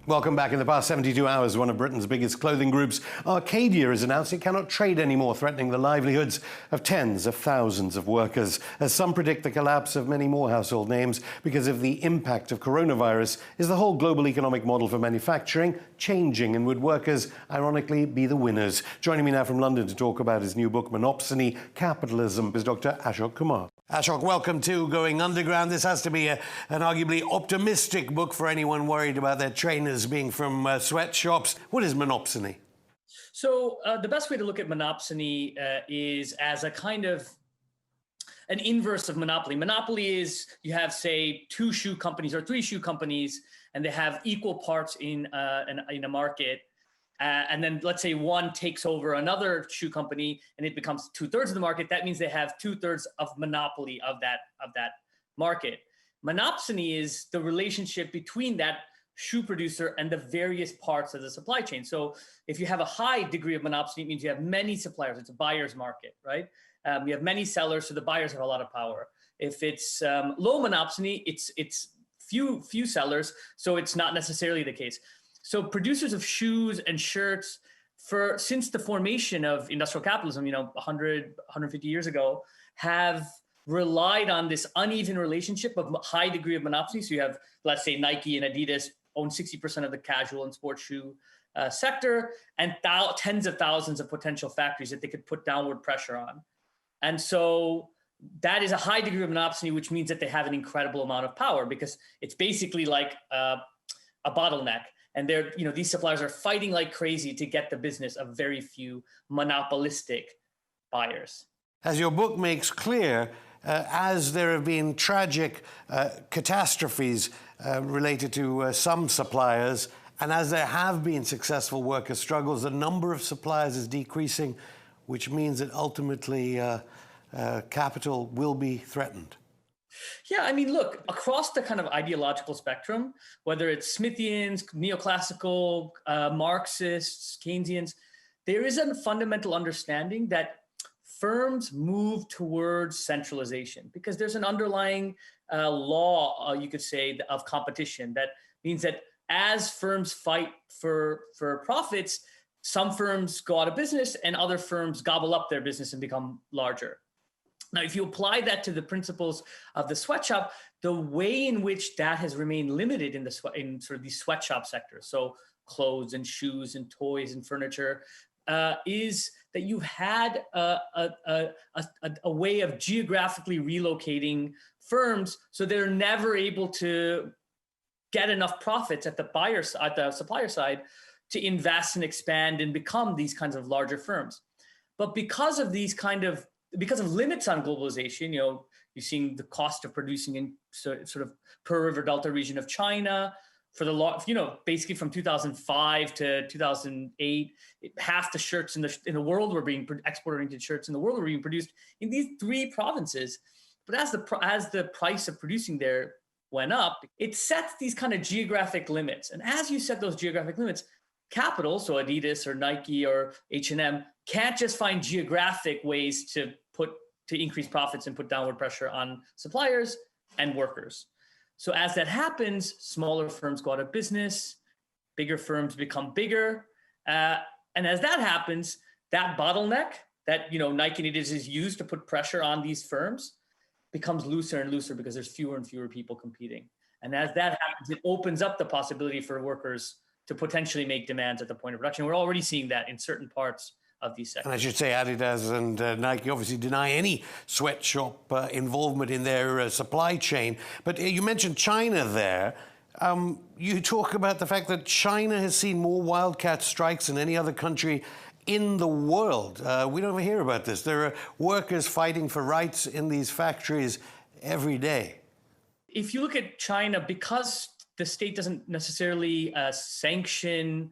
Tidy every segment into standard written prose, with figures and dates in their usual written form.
Welcome back. In the past 72 hours, one of Britain's biggest clothing groups, Arcadia, has announced it cannot trade anymore, threatening the livelihoods of tens of thousands of workers. As some predict the collapse of many more household names because of the impact of coronavirus, is the whole global economic model for manufacturing changing, and would workers, ironically, be the winners? Joining me now from London to talk about his new book, Monopsony Capitalism, is Dr. Ashok Kumar. Ashok, welcome to Going Underground. This has to be an arguably optimistic book for anyone worried about their trainers being from sweatshops. What is monopsony? So the best way to look at monopsony is as a kind of an inverse of monopoly. Monopoly is you have, say, 2 shoe companies or 3 shoe companies, and they have equal parts in a market. And then let's say one takes over another shoe company and it becomes 2/3 of the market. That means they have 2/3 of monopoly of that market. Monopsony is the relationship between that shoe producer and the various parts of the supply chain. So if you have a high degree of monopsony, it means you have many suppliers. It's a buyer's market, right? You have many sellers, so the buyers have a lot of power. If it's low monopsony, it's few sellers, so it's not necessarily the case. So producers of shoes and shirts, since the formation of industrial capitalism, 100, 150 years ago, have relied on this uneven relationship of high degree of monopsony. So you have, let's say, Nike and Adidas own 60% of the casual and sports shoe sector, and tens of thousands of potential factories that they could put downward pressure on. And so that is a high degree of monopsony, which means that they have an incredible amount of power, because it's basically like a bottleneck. And these suppliers are fighting like crazy to get the business of very few monopolistic buyers. As your book makes clear, as there have been tragic catastrophes related to some suppliers, and as there have been successful worker struggles, the number of suppliers is decreasing, which means that ultimately capital will be threatened. Yeah, I mean, look, across the kind of ideological spectrum, whether it's Smithians, neoclassical, Marxists, Keynesians, there is a fundamental understanding that firms move towards centralization because there's an underlying law, you could say, of competition. That means that as firms fight for profits, some firms go out of business and other firms gobble up their business and become larger. Now, if you apply that to the principles of the sweatshop, the way in which that has remained limited in sort of these sweatshop sectors, so clothes and shoes and toys and furniture, is that you've had a way of geographically relocating firms, so they're never able to get enough profits at the supplier side to invest and expand and become these kinds of larger firms. But because of limits on globalization, you're seeing the cost of producing in sort of per river delta region of China basically from 2005 to 2008, half the shirts in the world were being exported shirts in the world were being produced in these 3 provinces. But as the price of producing there went up, it sets these kind of geographic limits. And as you set those geographic limits, capital, so Adidas or Nike or H&M, can't just find geographic ways to increase profits and put downward pressure on suppliers and workers. So as that happens, smaller firms go out of business, bigger firms become bigger. And as that happens, that bottleneck that Nike and Adidas is used to put pressure on these firms becomes looser and looser because there's fewer and fewer people competing. And as that happens, it opens up the possibility for workers to potentially make demands at the point of production. We're already seeing that in certain parts of these sectors. And I should say Adidas and Nike obviously deny any sweatshop involvement in their supply chain. But you mentioned China there. You talk about the fact that China has seen more wildcat strikes than any other country in the world. We don't hear about this. There are workers fighting for rights in these factories every day. If you look at China, because the state doesn't necessarily sanction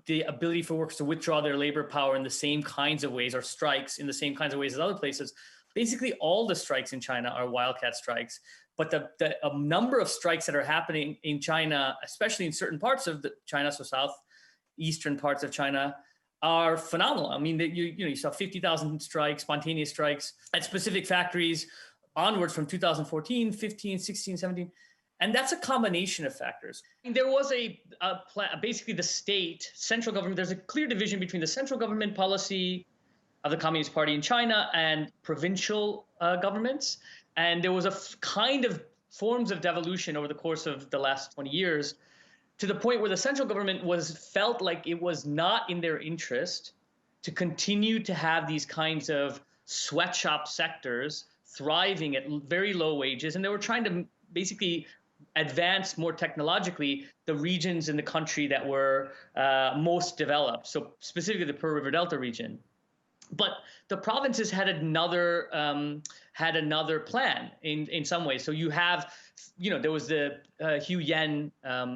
the ability for workers to withdraw their labor power in the same kinds of ways, or strikes in the same kinds of ways as other places. Basically, all the strikes in China are wildcat strikes. But the number of strikes that are happening in China, especially in certain parts of China, so southeastern parts of China, are phenomenal. I mean, you saw 50,000 strikes, spontaneous strikes at specific factories onwards from 2014, 15, 16, 17. And that's a combination of factors. There was a plan, basically the state, central government, there's a clear division between the central government policy of the Communist Party in China and provincial governments. And there was a kind of forms of devolution over the course of the last 20 years to the point where the central government felt like it was not in their interest to continue to have these kinds of sweatshop sectors thriving at very low wages. And they were trying to basically advance more technologically the regions in the country that were most developed, so specifically the Pearl River Delta region. But the provinces had another plan in some ways. So you have, there was the Hu Yen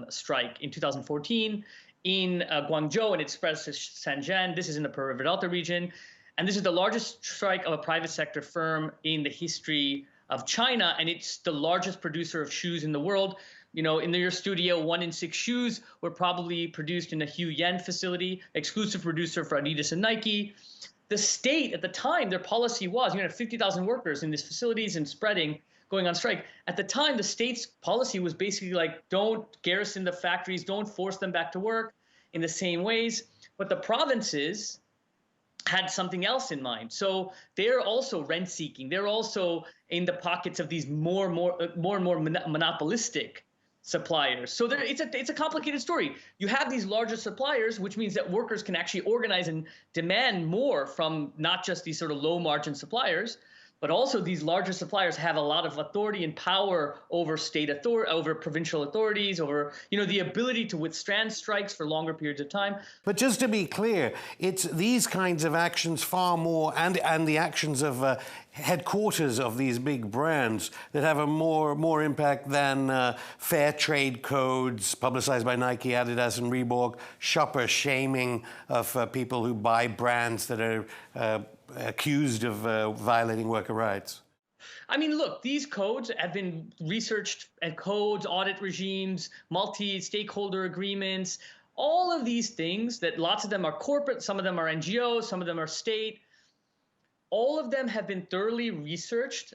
strike in 2014 in Guangzhou, and it spread to Shenzhen. This is in the Pearl River Delta region, and this is the largest strike of a private sector firm in the history of China, and it's the largest producer of shoes in the world. In your studio, 1 in 6 shoes were probably produced in a Hu Yen facility, exclusive producer for Adidas and Nike. The state at the time, their policy was, 50,000 workers in these facilities and spreading, going on strike. At the time, the state's policy was basically like, don't garrison the factories, don't force them back to work in the same ways. But the provinces had something else in mind. So they're also rent-seeking. They're also in the pockets of these more and more monopolistic suppliers. So it's a complicated story. You have these larger suppliers, which means that workers can actually organize and demand more from not just these sort of low-margin suppliers, but also these larger suppliers have a lot of authority and power over over provincial authorities, over the ability to withstand strikes for longer periods of time. But just to be clear, it's these kinds of actions far more, and the actions of headquarters of these big brands that have a more impact than fair trade codes publicized by Nike, Adidas, and Reebok, shopper shaming of people who buy brands that are accused of violating worker rights. I mean, look, these codes have been researched, and codes, audit regimes, multi-stakeholder agreements, all of these things that lots of them are corporate, some of them are NGOs, some of them are state. All of them have been thoroughly researched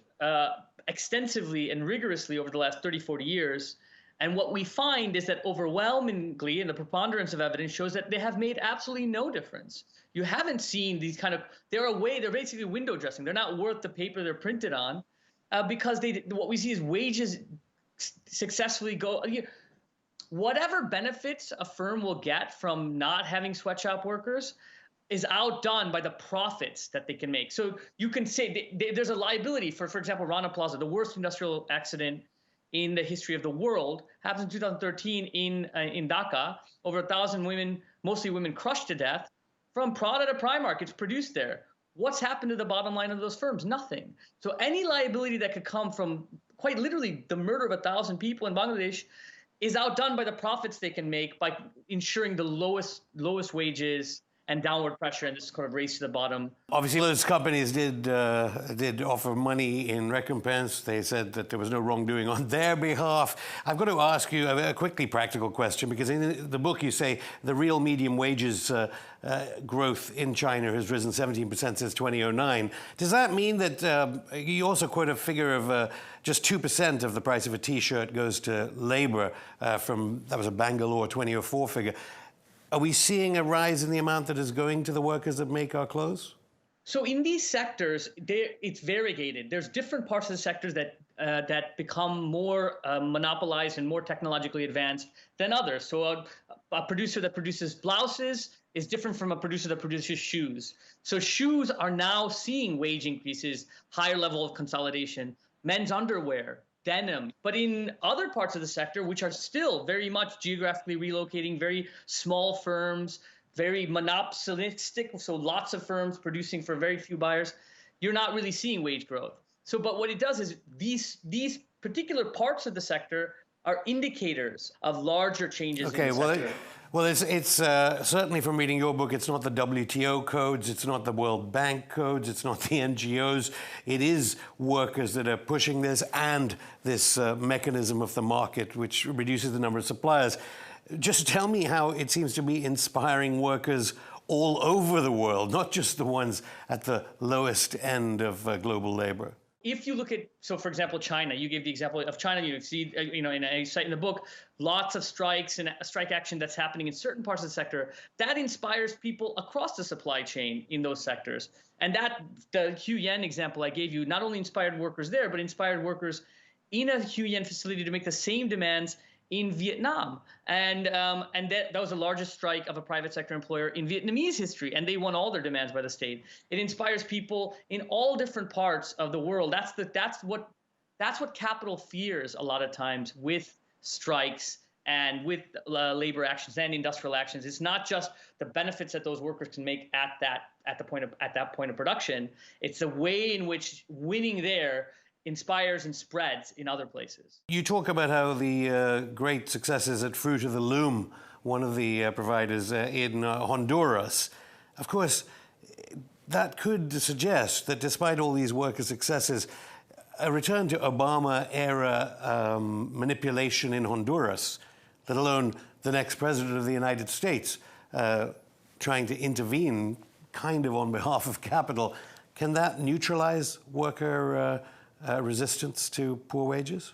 extensively and rigorously over the last 30, 40 years. And what we find is that overwhelmingly, and the preponderance of evidence shows that they have made absolutely no difference. You haven't seen these they're basically window dressing. They're not worth the paper they're printed on because what we see is wages successfully go. Whatever benefits a firm will get from not having sweatshop workers is outdone by the profits that they can make. So you can say there's a liability for example, Rana Plaza, the worst industrial accident in the history of the world, happens in 2013 in Dhaka. Over 1,000 women, mostly women, crushed to death from Prada to Primark. It's produced there. What's happened to the bottom line of those firms? Nothing. So any liability that could come from quite literally the murder of 1,000 people in Bangladesh is outdone by the profits they can make by ensuring the lowest wages and downward pressure and this kind of race to the bottom. Obviously, those companies did offer money in recompense. They said that there was no wrongdoing on their behalf. I've got to ask you a quickly practical question, because in the book you say the real medium wages growth in China has risen 17% since 2009. Does that mean that you also quote a figure of just 2% of the price of a T-shirt goes to labor that was a Bangalore 2004 figure. Are we seeing a rise in the amount that is going to the workers that make our clothes? So in these sectors, it's variegated. There's different parts of the sectors that become more monopolized and more technologically advanced than others. So a producer that produces blouses is different from a producer that produces shoes. So shoes are now seeing wage increases, higher level of consolidation. Men's underwear, denim. But in other parts of the sector, which are still very much geographically relocating, very small firms, very monopolistic, so lots of firms producing for very few buyers, you're not really seeing wage growth. So, but what it does is these particular parts of the sector are indicators of larger changes in the sector. Well, it's certainly, from reading your book, it's not the WTO codes, it's not the World Bank codes, it's not the NGOs. It is workers that are pushing this, and this mechanism of the market, which reduces the number of suppliers. Just tell me how it seems to be inspiring workers all over the world, not just the ones at the lowest end of global labor. if you look at, so for example, China, you gave the example of China, you see, in a cite in the book, lots of strikes and strike action that's happening in certain parts of the sector that inspires people across the supply chain in those sectors. And that the Huyen example I gave you not only inspired workers there, but inspired workers in a Huyen facility to make the same demands in Vietnam. And that was the largest strike of a private sector employer in Vietnamese history, and they won all their demands by the state. It inspires people in all different parts of the world. That's what capital fears a lot of times with strikes and with labor actions and industrial actions. It's not just the benefits that those workers can make at that point of production. It's the way in which winning there inspires and spreads in other places. You talk about how the great successes at Fruit of the Loom, one of the providers in Honduras. Of course, that could suggest that despite all these worker successes, a return to Obama-era manipulation in Honduras, let alone the next president of the United States trying to intervene kind of on behalf of capital, can that neutralize worker resistance to poor wages?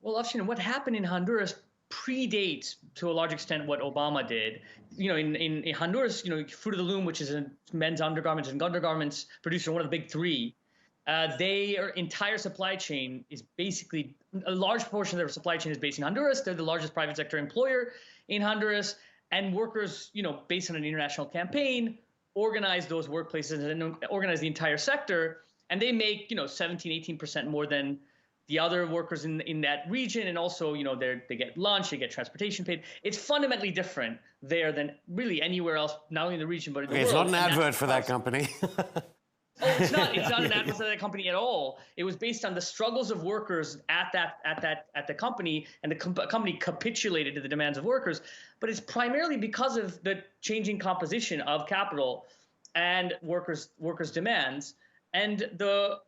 Well, Afshin, what happened in Honduras predates to a large extent what Obama did. In Honduras, Fruit of the Loom, which is a men's undergarments and undergarments producer, one of the big three, their entire supply chain is basically, a large portion of their supply chain is based in Honduras. They're the largest private sector employer in Honduras, and workers, based on an international campaign, organize those workplaces and organize the entire sector. And they make, 17, 18% more than the other workers in that region. And also, they get lunch, they get transportation paid. It's fundamentally different there than really anywhere else, not only in the region, but in the world. It's not an advert for that company. Oh, it's not an advert for that company at all. It was based on the struggles of workers at the company, and the company capitulated to the demands of workers. But it's primarily because of the changing composition of capital and workers' demands. And the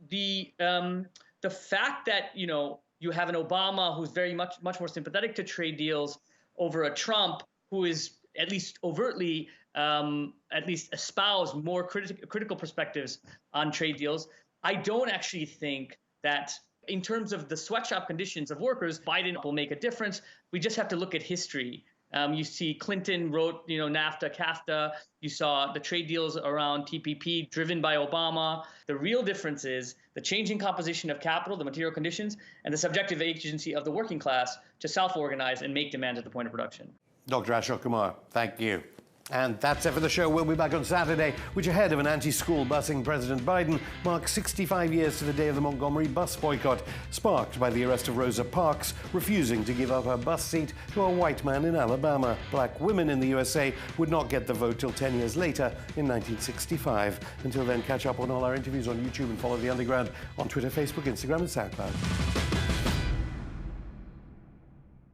fact that you have an Obama who's very much more sympathetic to trade deals over a Trump who is at least overtly espouse more critical perspectives on trade deals, I don't actually think that in terms of the sweatshop conditions of workers, Biden will make a difference. We just have to look at history. You see Clinton wrote, NAFTA, CAFTA. You saw the trade deals around TPP driven by Obama. The real difference is the changing composition of capital, the material conditions, and the subjective agency of the working class to self-organize and make demands at the point of production. Dr. Ashok Kumar, thank you. And that's it for the show. We'll be back on Saturday, which, ahead of an anti-school busing President Biden, marks 65 years to the day of the Montgomery bus boycott, sparked by the arrest of Rosa Parks refusing to give up her bus seat to a white man in Alabama. Black women in the USA would not get the vote till 10 years later in 1965. Until then, catch up on all our interviews on YouTube and follow The Underground on Twitter, Facebook, Instagram and SoundCloud.